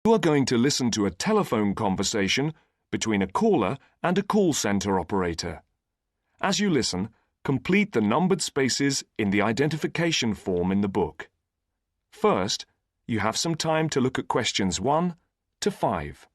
You are going to listen to a telephone conversation between a caller and a call centre operator. As you listen, complete the numbered spaces in the identification form in the book. First, you have some time to look at questions 1 to 5.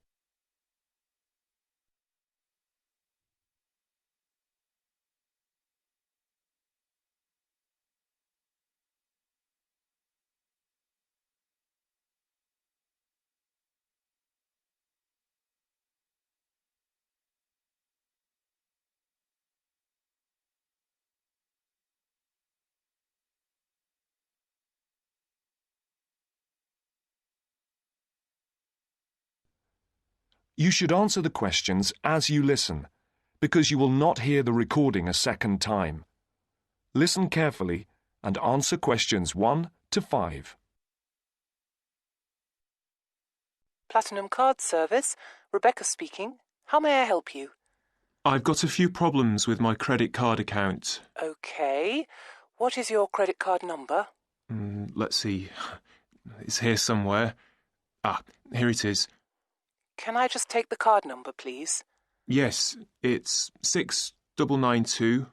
You should answer the questions as you listen, because you will not hear the recording a second time. Listen carefully and answer questions 1 to 5. Platinum Card Service, Rebecca speaking. How may I help you? I've got a few problems with my credit card account. Okay. What is your credit card number? Let's see. It's here somewhere. Here it is. Can I just take the card number, please? Yes, it's 6992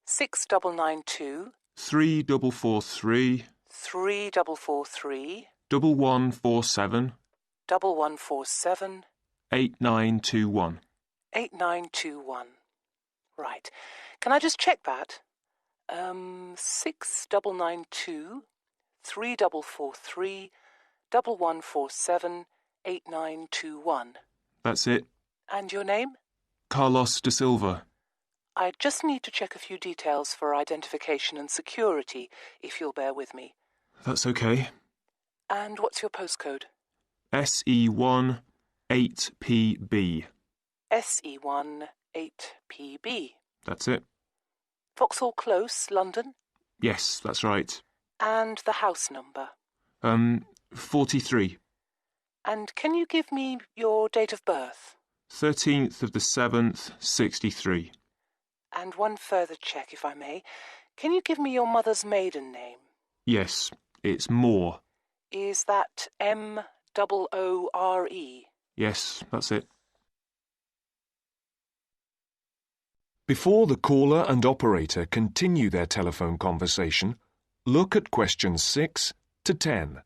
6992 3443 3443 1147 1147 8921. 8921. Right. Can I just check that? 6992 3443 1147 8921. That's it. And your name? Carlos de Silva. I just need to check a few details for identification and security, if you'll bear with me. That's okay. And what's your postcode? SE1 8PB. SE1 8PB. That's it. Vauxhall Close, London? Yes, that's right. And the house number? 43. And can you give me your date of birth? 13th of the 7th, 63. And one further check, if I may. Can you give me your mother's maiden name? Yes, it's Moore. Is that M-O-O-R-E? Yes, that's it. Before the caller and operator continue their telephone conversation, look at questions 6 to 10.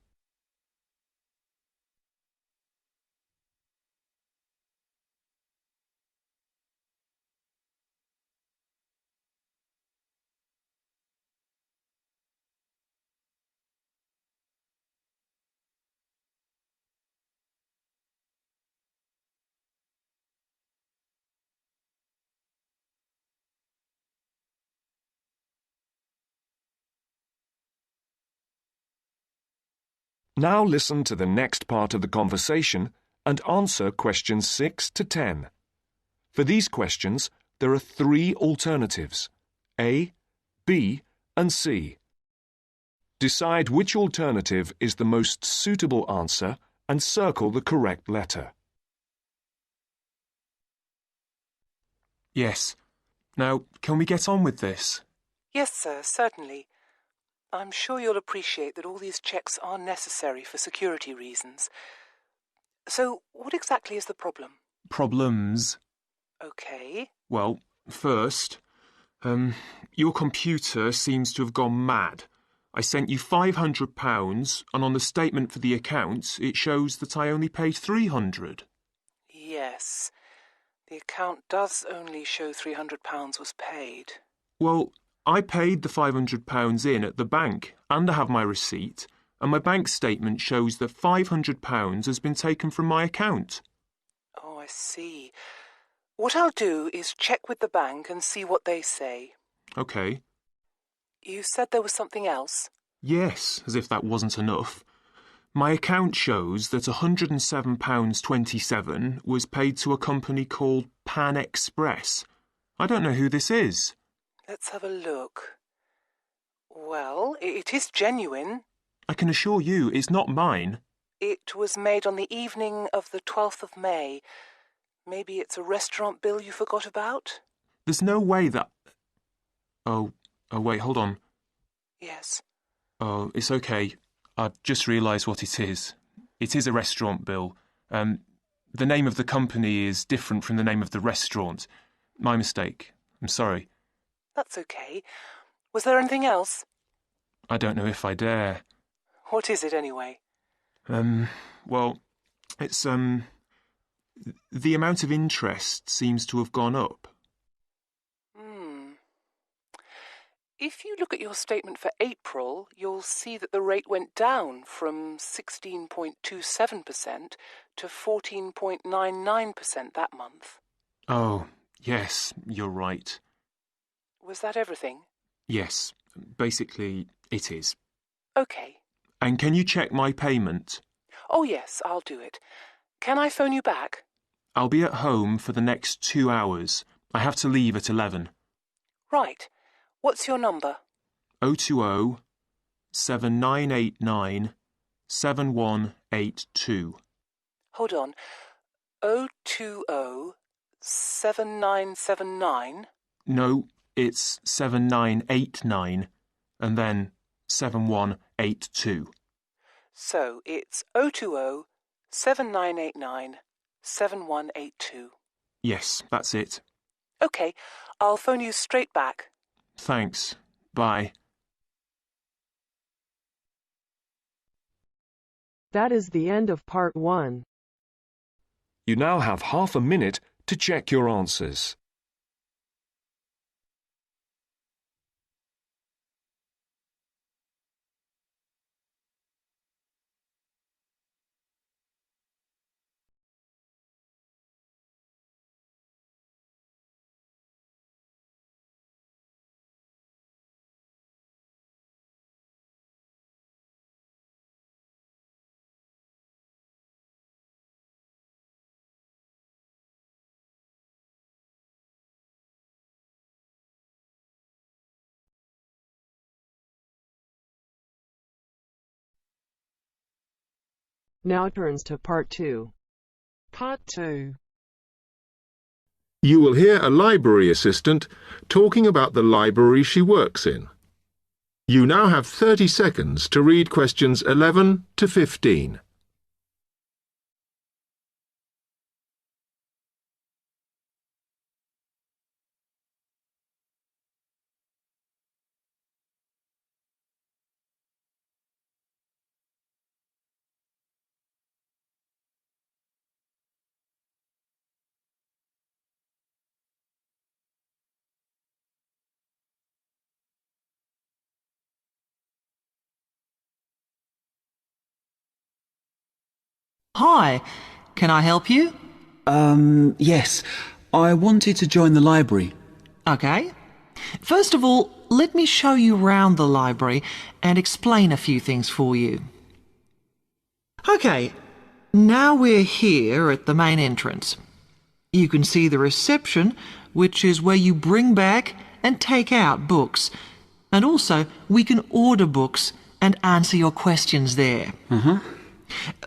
Now listen to the next part of the conversation and answer questions 6 to 10. For these questions, there are 3 alternatives: A, B, and C. Decide which alternative is the most suitable answer and circle the correct letter. Yes. Now, can we get on with this? Yes, sir, certainly. I'm sure you'll appreciate that all these checks are necessary for security reasons. So, what exactly is the problem? Problems? Okay. Well, first, your computer seems to have gone mad. I sent you £500, and on the statement for the account, it shows that I only paid £300. Yes. The account does only show £300 was paid. Well, I paid the £500 in at the bank, and I have my receipt, and my bank statement shows that £500 has been taken from my account. Oh, I see. What I'll do is check with the bank and see what they say. OK. You said there was something else? Yes, as if that wasn't enough. My account shows that £107.27 was paid to a company called Pan Express. I don't know who this is. Let's have a look. Well, it is genuine. I can assure you it's not mine. It was made on the evening of the 12th of May. Maybe it's a restaurant bill you forgot about? There's no way that... Oh, wait, hold on. Yes. Oh, it's okay. I've just realised what it is. It is a restaurant bill. The name of the company is different from the name of the restaurant. My mistake. I'm sorry. That's okay. Was there anything else? I don't know if I dare. What is it, anyway? Well, it's, the amount of interest seems to have gone up. If you look at your statement for April, you'll see that the rate went down from 16.27% to 14.99% that month. Oh, yes, you're right. Was that everything? Yes, basically it is. Okay. And can you check my payment? Oh, yes, I'll do it. Can I phone you back? I'll be at home for the next 2 hours. I have to leave at 11. Right. What's your number? 020 7989 7182. Hold on. 020 7979? No, it's 7989 and then 7182. So it's 020 7989 7182. Yes, that's it. Okay, I'll phone you straight back. Thanks. Bye. That is the end of part 1. You now have half a minute to check your answers. Now turns to part 2. Part 2. You will hear a library assistant talking about the library she works in. You now have 30 seconds to read questions 11 to 15. Hi, can I help you? Yes. I wanted to join the library. Okay. First of all, let me show you round the library and explain a few things for you. Okay, now we're here at the main entrance. You can see the reception, which is where you bring back and take out books. And also, we can order books and answer your questions there.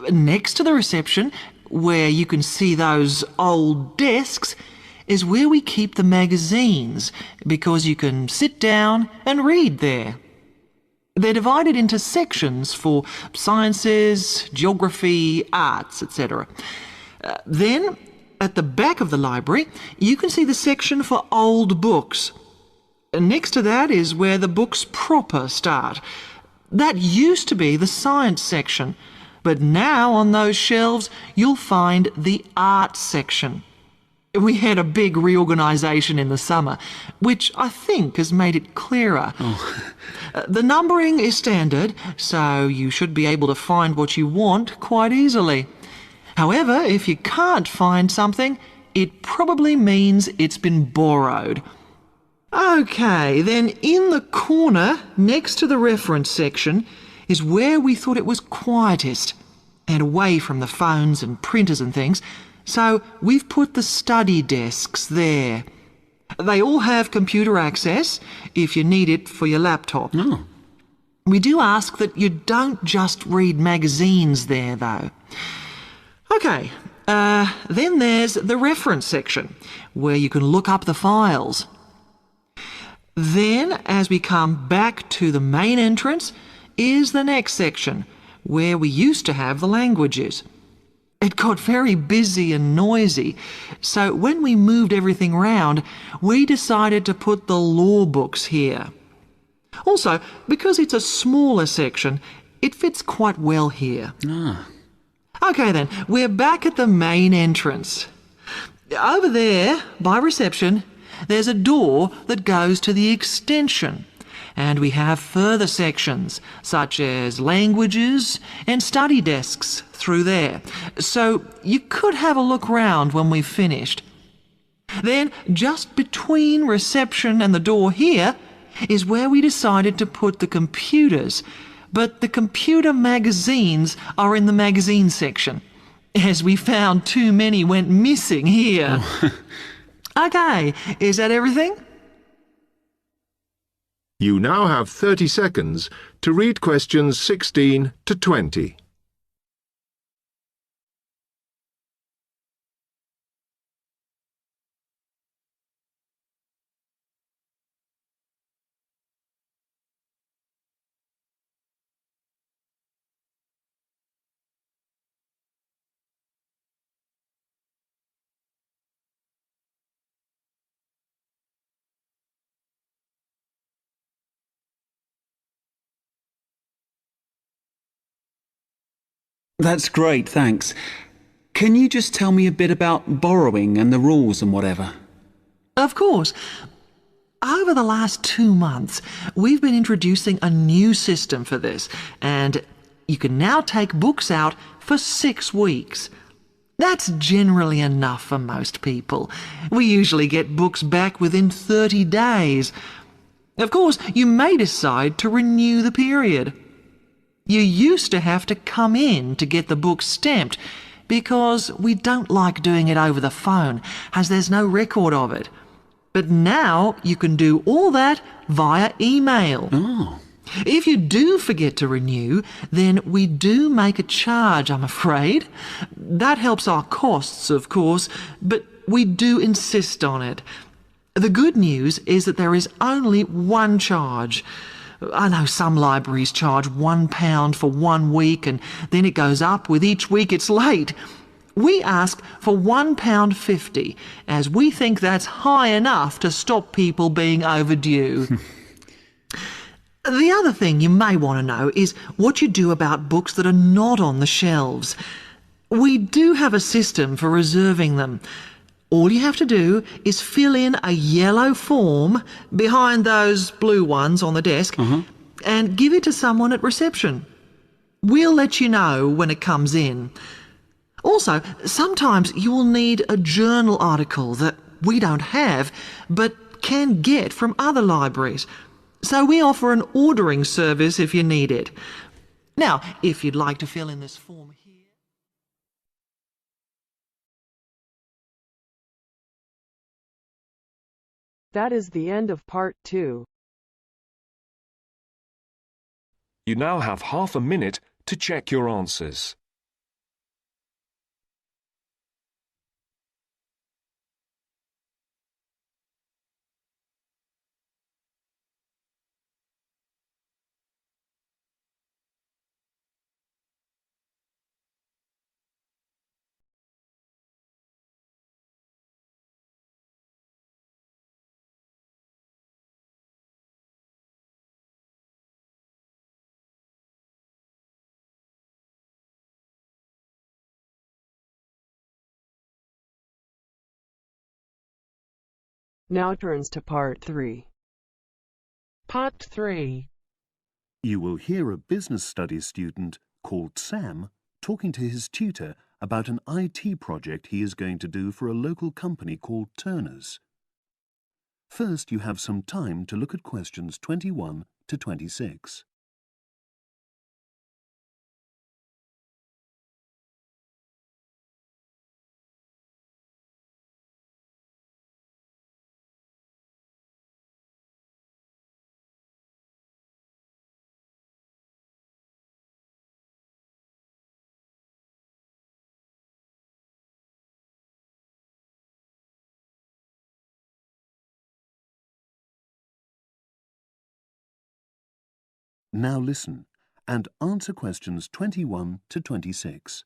Next to the reception, where you can see those old desks, is where we keep the magazines, because you can sit down and read there. They're divided into sections for sciences, geography, arts, etc. Then, at the back of the library, you can see the section for old books. Next to that is where the books proper start. That used to be the science section, but now on those shelves you'll find the art section. We had a big reorganisation in the summer, which I think has made it clearer. The numbering is standard, so you should be able to find what you want quite easily. However, if you can't find something, it probably means it's been borrowed. Okay, then in the corner next to the reference section is where we thought it was quietest and away from the phones and printers and things, so we've put the study desks there. They all have computer access if you need it for your laptop. We do ask that you don't just read magazines there, though. Okay, then there's the reference section, where you can look up the files. Then, as we come back to the main entrance, is the next section, where we used to have the languages. It got very busy and noisy, so when we moved everything round, we decided to put the law books here. Also, because it's a smaller section, it fits quite well here. OK then, we're back at the main entrance. Over there, by reception, there's a door that goes to the extension. And we have further sections, such as languages and study desks through there. So you could have a look round when we've finished. Then, just between reception and the door here, is where we decided to put the computers. But the computer magazines are in the magazine section, as we found too many went missing here. OK, is that everything? You now have 30 seconds to read questions 16 to 20. That's great, thanks. Can you just tell me a bit about borrowing and the rules and whatever? Of course. Over the last 2 months, we've been introducing a new system for this, and you can now take books out for 6 weeks. That's generally enough for most people. We usually get books back within 30 days. Of course, you may decide to renew the period. You used to have to come in to get the book stamped because we don't like doing it over the phone, as there's no record of it. But now you can do all that via email. If you do forget to renew, then we do make a charge, I'm afraid. That helps our costs, of course, but we do insist on it. The good news is that there is only one charge. I know some libraries charge £1 for 1 week and then it goes up with each week it's late. We ask for £1.50 as we think that's high enough to stop people being overdue. The other thing you may want to know is what you do about books that are not on the shelves. We do have a system for reserving them. All you have to do is fill in a yellow form behind those blue ones on the desk and give it to someone at reception. We'll let you know when it comes in. Also, sometimes you will need a journal article that we don't have but can get from other libraries. So we offer an ordering service if you need it. Now, if you'd like to fill in this form here. That is the end of part 2. You now have half a minute to check your answers. Now turns to part 3. Part 3. You will hear a business studies student called Sam talking to his tutor about an IT project he is going to do for a local company called Turner's. First, you have some time to look at questions 21 to 26. Now listen and answer questions 21 to 26.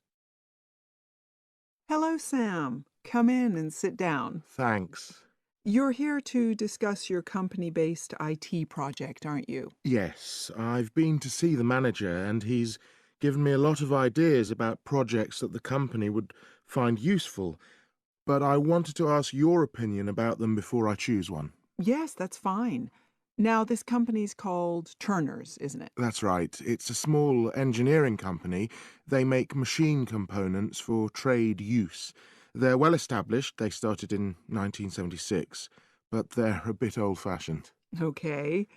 Hello, Sam. Come in and sit down. Thanks. You're here to discuss your company-based IT project, aren't you? Yes, I've been to see the manager and he's given me a lot of ideas about projects that the company would find useful, but I wanted to ask your opinion about them before I choose one. Yes, that's fine. Now, this company's called Turner's, isn't it? That's right. It's a small engineering company. They make machine components for trade use. They're well established. They started in 1976, but they're a bit old-fashioned. Okay.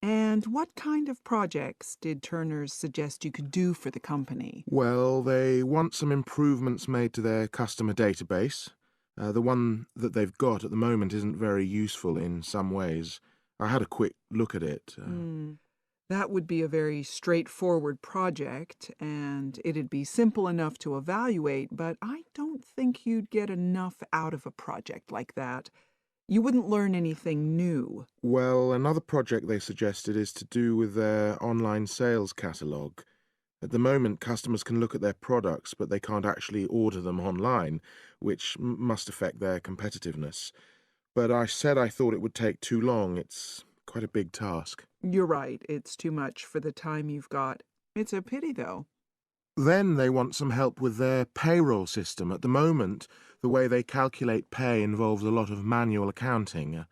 And what kind of projects did Turner's suggest you could do for the company? Well, they want some improvements made to their customer database. The one that they've got at the moment isn't very useful in some ways. I had a quick look at it. That would be a very straightforward project, and it'd be simple enough to evaluate, but I don't think you'd get enough out of a project like that. You wouldn't learn anything new. Well, another project they suggested is to do with their online sales catalogue. At the moment, customers can look at their products, but they can't actually order them online, which must affect their competitiveness. But I said I thought it would take too long. It's quite a big task. You're right, it's too much for the time you've got. It's a pity, though. Then they want some help with their payroll system. At the moment, the way they calculate pay involves a lot of manual accounting.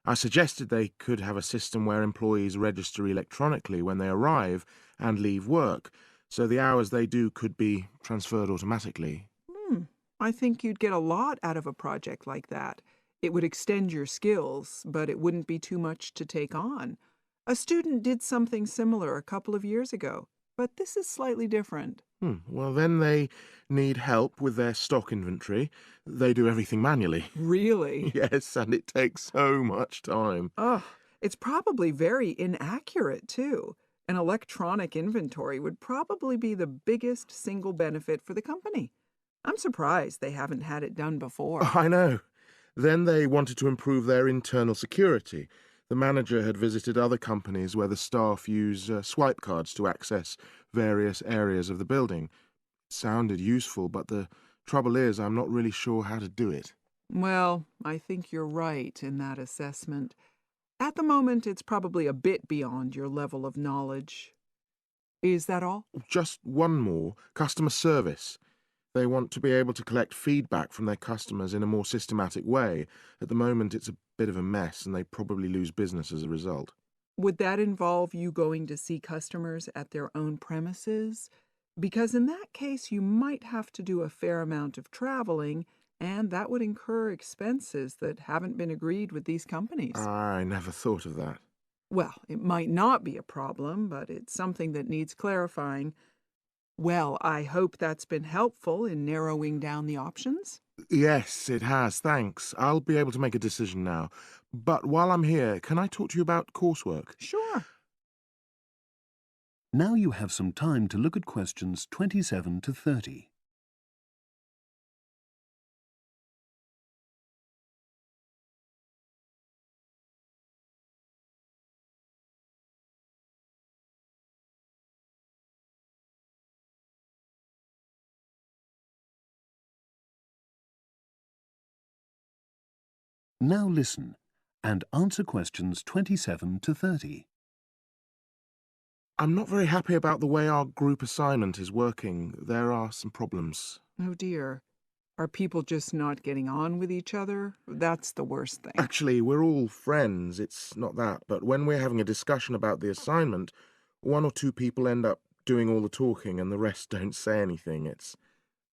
I suggested they could have a system where employees register electronically when they arrive and leave work, so the hours they do could be transferred automatically. I think you'd get a lot out of a project like that. It would extend your skills, but it wouldn't be too much to take on. A student did something similar a couple of years ago, but this is slightly different. Well, then they need help with their stock inventory. They do everything manually. Really? Yes, and it takes so much time. Ugh, it's probably very inaccurate, too. An electronic inventory would probably be the biggest single benefit for the company. I'm surprised they haven't had it done before. I know. Then they wanted to improve their internal security. The manager had visited other companies where the staff use swipe cards to access various areas of the building. It sounded useful, but the trouble is I'm not really sure how to do it. Well, I think you're right in that assessment. At the moment, it's probably a bit beyond your level of knowledge. Is that all? Just one more. Customer service. They want to be able to collect feedback from their customers in a more systematic way. At the moment, it's a bit of a mess, and they probably lose business as a result. Would that involve you going to see customers at their own premises? Because in that case, you might have to do a fair amount of traveling, and that would incur expenses that haven't been agreed with these companies. I never thought of that. Well, it might not be a problem, but it's something that needs clarifying. Well, I hope that's been helpful in narrowing down the options. Yes, it has, thanks. I'll be able to make a decision now. But while I'm here, can I talk to you about coursework? Sure. Now you have some time to look at questions 27 to 30. Now listen and answer questions 27 to 30. I'm not very happy about the way our group assignment is working. There are some problems. Oh dear. Are people just not getting on with each other? That's the worst thing. Actually, we're all friends, it's not that. But when we're having a discussion about the assignment, one or two people end up doing all the talking and the rest don't say anything. It's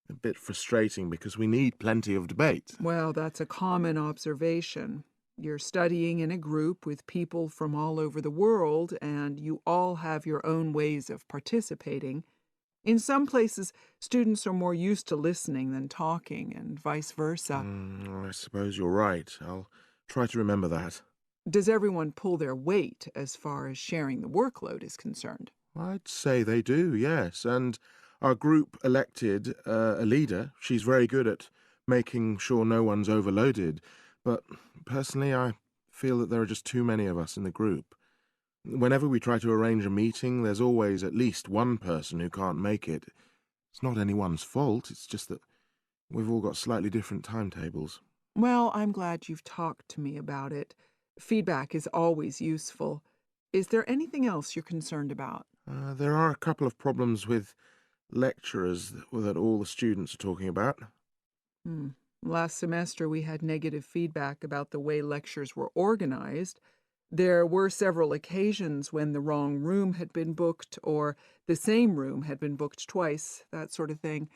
a bit frustrating because we need plenty of debate. Well, that's a common observation. You're studying in a group with people from all over the world, and you all have your own ways of participating. In some places, students are more used to listening than talking, and vice versa. I suppose you're right. I'll try to remember that. Does everyone pull their weight as far as sharing the workload is concerned? I'd say they do, yes. And our group elected a leader. She's very good at making sure no one's overloaded. But personally, I feel that there are just too many of us in the group. Whenever we try to arrange a meeting, there's always at least one person who can't make it. It's not anyone's fault, it's just that We've all got slightly different timetables. Well, I'm glad you've talked to me about it. Feedback is always useful. Is there anything else you're concerned about? There are a couple of problems with lecturers that all the students are talking about. Last semester, we had negative feedback about the way lectures were organized. There were several occasions when the wrong room had been booked or the same room had been booked twice, that sort of thing.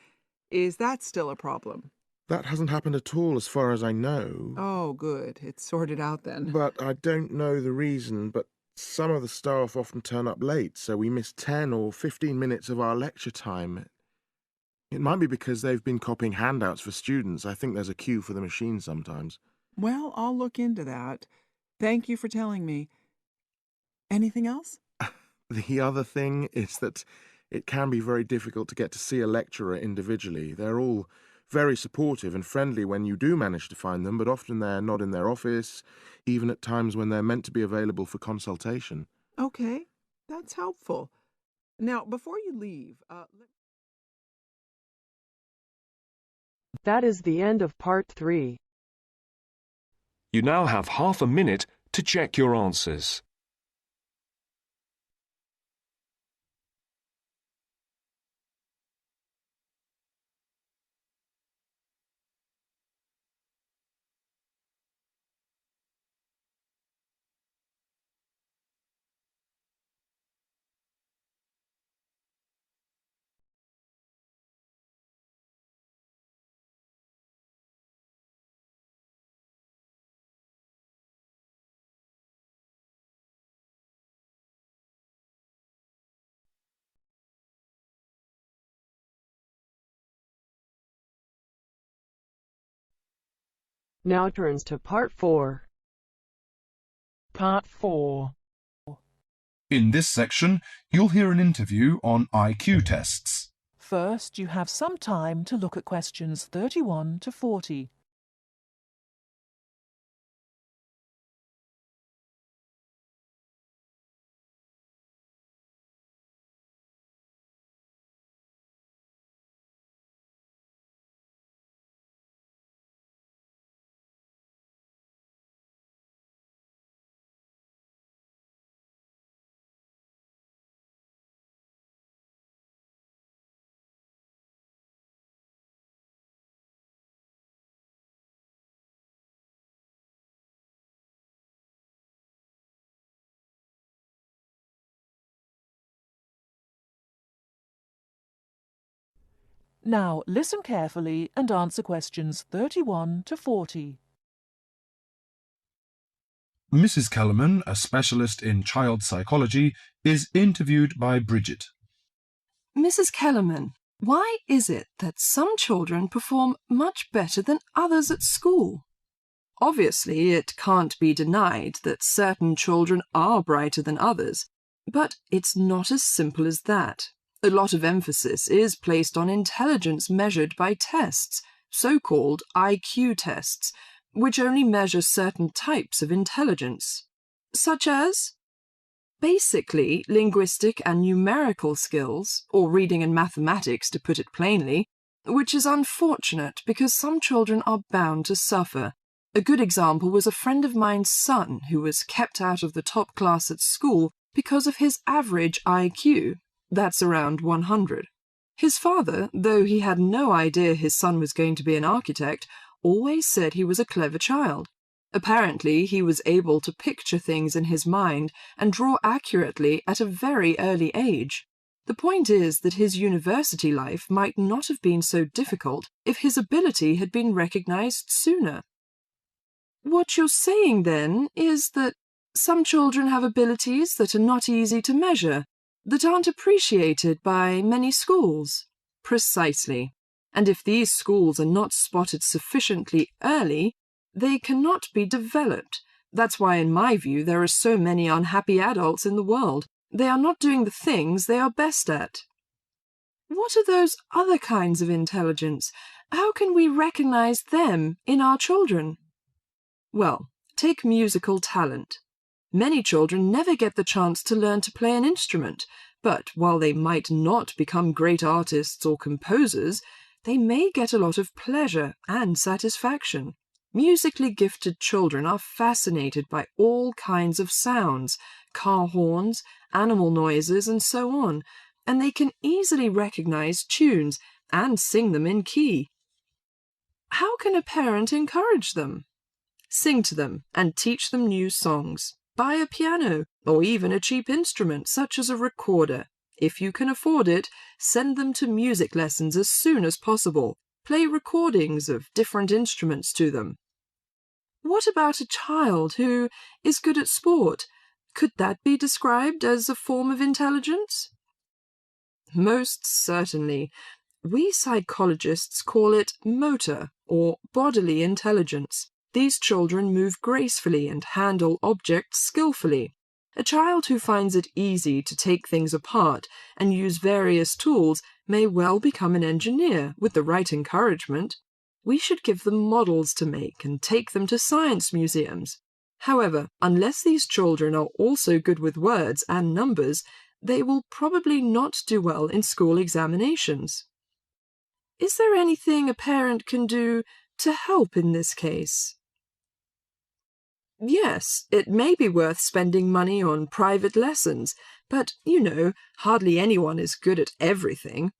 Is that still a problem? That hasn't happened at all as far as I know. Oh, good. It's sorted out then. But I don't know the reason, but some of the staff often turn up late, so we miss 10 or 15 minutes of our lecture time. It might be because they've been copying handouts for students. I think there's a queue for the machine sometimes. Well, I'll look into that. Thank you for telling me. Anything else? The other thing is that it can be very difficult to get to see a lecturer individually. They're all very supportive and friendly when you do manage to find them, but often they're not in their office, even at times when they're meant to be available for consultation. Okay, that's helpful. Now, before you leave, That is the end of part 3. You now have half a minute to check your answers. Now turns to part 4. Part 4. In this section, you'll hear an interview on IQ tests. First, you have some time to look at questions 31 to 40. Now, listen carefully and answer questions 31 to 40. Mrs. Kellerman, a specialist in child psychology, is interviewed by Bridget. Mrs. Kellerman, why is it that some children perform much better than others at school? Obviously, it can't be denied that certain children are brighter than others, but it's not as simple as that. A lot of emphasis is placed on intelligence measured by tests, so-called IQ tests, which only measure certain types of intelligence, such as basically linguistic and numerical skills, or reading and mathematics to put it plainly, which is unfortunate because some children are bound to suffer. A good example was a friend of mine's son who was kept out of the top class at school because of his average IQ. That's around 100. His father, though he had no idea his son was going to be an architect, always said he was a clever child. Apparently, he was able to picture things in his mind and draw accurately at a very early age. The point is that his university life might not have been so difficult if his ability had been recognized sooner. What you're saying, then, is that some children have abilities that are not easy to measure, that aren't appreciated by many schools. Precisely. And if these schools are not spotted sufficiently early, they cannot be developed. That's why, in my view, there are so many unhappy adults in the world. They are not doing the things they are best at. What are those other kinds of intelligence? How can we recognize them in our children? Well, take musical talent. Many children never get the chance to learn to play an instrument, but while they might not become great artists or composers, they may get a lot of pleasure and satisfaction. Musically gifted children are fascinated by all kinds of sounds, car horns, animal noises, and so on, and they can easily recognize tunes and sing them in key. How can a parent encourage them? Sing to them and teach them new songs. Buy a piano or even a cheap instrument such as a recorder. If you can afford it, send them to music lessons as soon as possible. Play recordings of different instruments to them. What about a child who is good at sport? Could that be described as a form of intelligence? Most certainly. We psychologists call it motor or bodily intelligence. These children move gracefully and handle objects skillfully. A child who finds it easy to take things apart and use various tools may well become an engineer with the right encouragement. We should give them models to make and take them to science museums. However, unless these children are also good with words and numbers, they will probably not do well in school examinations. Is there anything a parent can do to help in this case? Yes, it may be worth spending money on private lessons, but, hardly anyone is good at everything.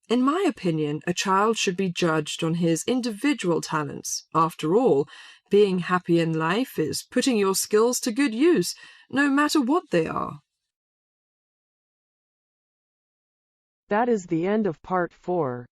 In my opinion, a child should be judged on his individual talents. After all, being happy in life is putting your skills to good use, no matter what they are. That is the end of part 4.